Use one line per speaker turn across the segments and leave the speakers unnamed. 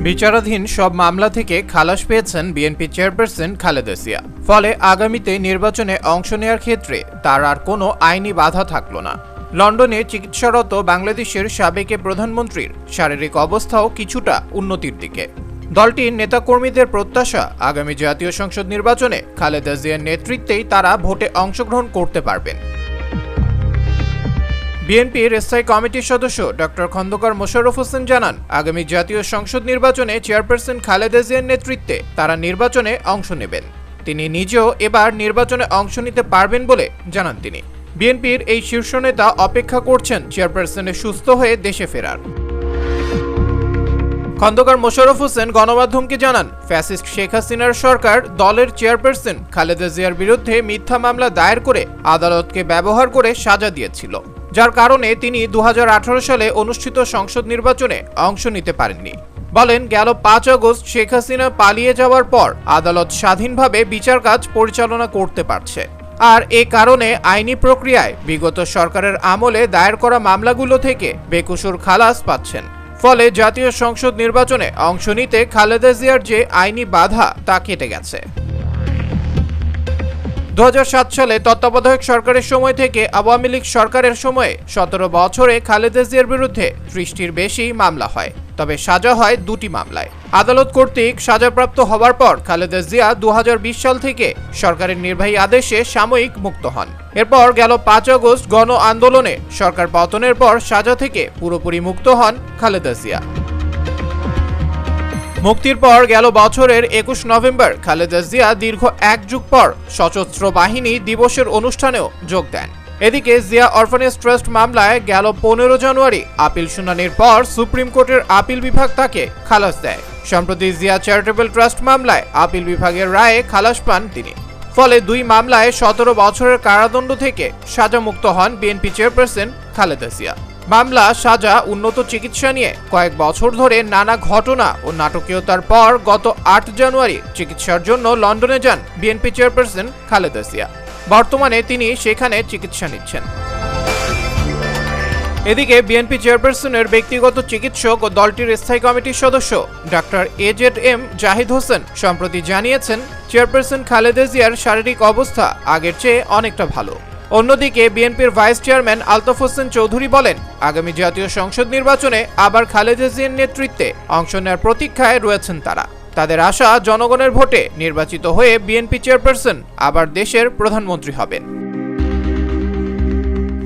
বিচারাধীন সব মামলা থেকে খালাস পেয়েছেন বিএনপি চেয়ারপারসন খালেদা জিয়া। ফলে আগামীতে নির্বাচনে অংশ নেওয়ার ক্ষেত্রে তার আর কোনো আইনি বাধা থাকল না। লন্ডনে চিকিৎসারত বাংলাদেশের সাবেক প্রধানমন্ত্রীর শারীরিক অবস্থাও কিছুটা উন্নতির দিকে। দলটির নেতাকর্মীদের প্রত্যাশা, আগামী জাতীয় সংসদ নির্বাচনে খালেদা জিয়ার নেতৃত্বেই তারা ভোটে অংশগ্রহণ করতে পারবেন। বিএনপির স্থায়ী কমিটির সদস্য ডক্টর খন্দকার মোশাররফ হোসেন জানান, আগামী জাতীয় সংসদ নির্বাচনে চেয়ারপারসন খালেদা জিয়ার নেতৃত্বে তারা নির্বাচনে অংশ নেবেন। তিনি নিজেও এবার নির্বাচনে অংশ নিতে পারবেন বলে জানান তিনি। বিএনপির এই শীর্ষ নেতা অপেক্ষা করছেন চেয়ারপারসনের সুস্থ হয়ে দেশে ফেরার। খন্দকার মোশাররফ হোসেন গণমাধ্যমকে জানান, ফ্যাসিস্ট শেখ হাসিনার সরকার দলের চেয়ারপারসন খালেদা জিয়ার বিরুদ্ধে মিথ্যা মামলা দায়ের করে আদালতকে ব্যবহার করে সাজা দিয়েছিল, যার কারণে তিনি 2018 সালে অনুষ্ঠিত সংসদ নির্বাচনে অংশ নিতে পারেননি। বলেন, গেল 5 আগস্ট শেখ হাসিনা পালিয়ে যাওয়ার পর আদালত স্বাধীনভাবে বিচার কাজ পরিচালনা করতে পারছে, আর এ কারণে আইনি প্রক্রিয়ায় বিগত সরকারের আমলে দায়ের করা মামলাগুলো থেকে বেকসুর খালাস পাচ্ছেন। ফলে জাতীয় সংসদ নির্বাচনে অংশ নিতে খালেদা জিয়ার যে আইনি বাধা তা কেটে গেছে। 2007 সালে তত্ত্বাবধায়ক সরকারের সময় থেকে আওয়ামী লীগ সরকারের সময়ে 17 বছরে খালেদা জিয়ার বিরুদ্ধে 30টির বেশি মামলা হয়, তবে সাজা হয় 2টি মামলায়। আদালত কর্তৃক সাজাপ্রাপ্ত হওয়ার পর খালেদা জিয়া 2020 সাল থেকে সরকারের নির্বাহী আদেশে সাময়িক মুক্ত হন। এরপর গেল 5 আগস্ট গণ আন্দোলনে সরকার পতনের পর সাজা থেকে পুরোপুরি মুক্ত হন খালেদা জিয়া। মুক্তির পর গেল বছরের 21 নভেম্বর খালেদা জিয়া দীর্ঘ 1 যুগ পর সশস্ত্র বাহিনী দিবসের অনুষ্ঠানেও যোগ দেন। এদিকে জিয়া অরফানেজ ট্রাস্ট মামলায় গেল 15 জানুয়ারি আপিল শুনানির পর সুপ্রিম কোর্টের আপিল বিভাগ তাকে খালাস দেয়। সম্প্রতি জিয়া চ্যারিটেবল ট্রাস্ট মামলায় আপিল বিভাগের রায়ে খালাস পান তিনি। ফলে 2 মামলায় 17 বছরের কারাদণ্ড থেকে সাজামুক্ত হন বিএনপি চেয়ারপারসন খালেদা জিয়া। মামলা, সাজা, উন্নত চিকিৎসা নিয়ে কয়েক বছর ধরে নানা ঘটনা ও নাটকীয়তার পর গত 8 জানুয়ারি চিকিৎসার জন্য লন্ডনে যান বিএনপি চেয়ারপারসন খালেদা জিয়া। বর্তমানে তিনি সেখানে চিকিৎসা নিচ্ছেন। এদিকে বিএনপি চেয়ারপারসনের ব্যক্তিগত চিকিৎসক ও দলটির স্থায়ী কমিটির সদস্য ডক্টর এজেড-এম জাহিদ হোসেন সম্প্রতি জানিয়েছেন, চেয়ারপারসন খালেদা জিয়ার শারীরিক অবস্থা আগের চেয়ে অনেকটা ভালো। অন্যদিকে বিএনপির ভাইস চেয়ারম্যান আলতাফ হোসেন চৌধুরী বলেন, আগামী জাতীয় সংসদ নির্বাচনে আবার খালেদা জিয়ার নেতৃত্বে অংশ নেওয়ার প্রতীক্ষায় রয়েছেন তারা। তাদের আশা, জনগণের ভোটে নির্বাচিত হয়ে বিএনপি চেয়ারপারসন আবার দেশের প্রধানমন্ত্রী হবেন।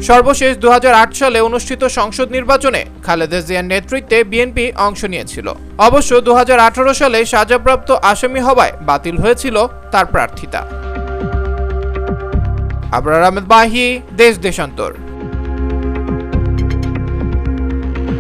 সর্বশেষ 2008 সালে অনুষ্ঠিত সংসদ নির্বাচনে খালেদা জিয়ার নেতৃত্বে বিএনপি অংশ নিয়েছিল। অবশ্য 2018 সালে সাজাপ্রাপ্ত আসামি হওয়ায় বাতিল হয়েছিল তার প্রার্থিতা। আবরার আহমেদ বাহি, দেশ দেশান্তর।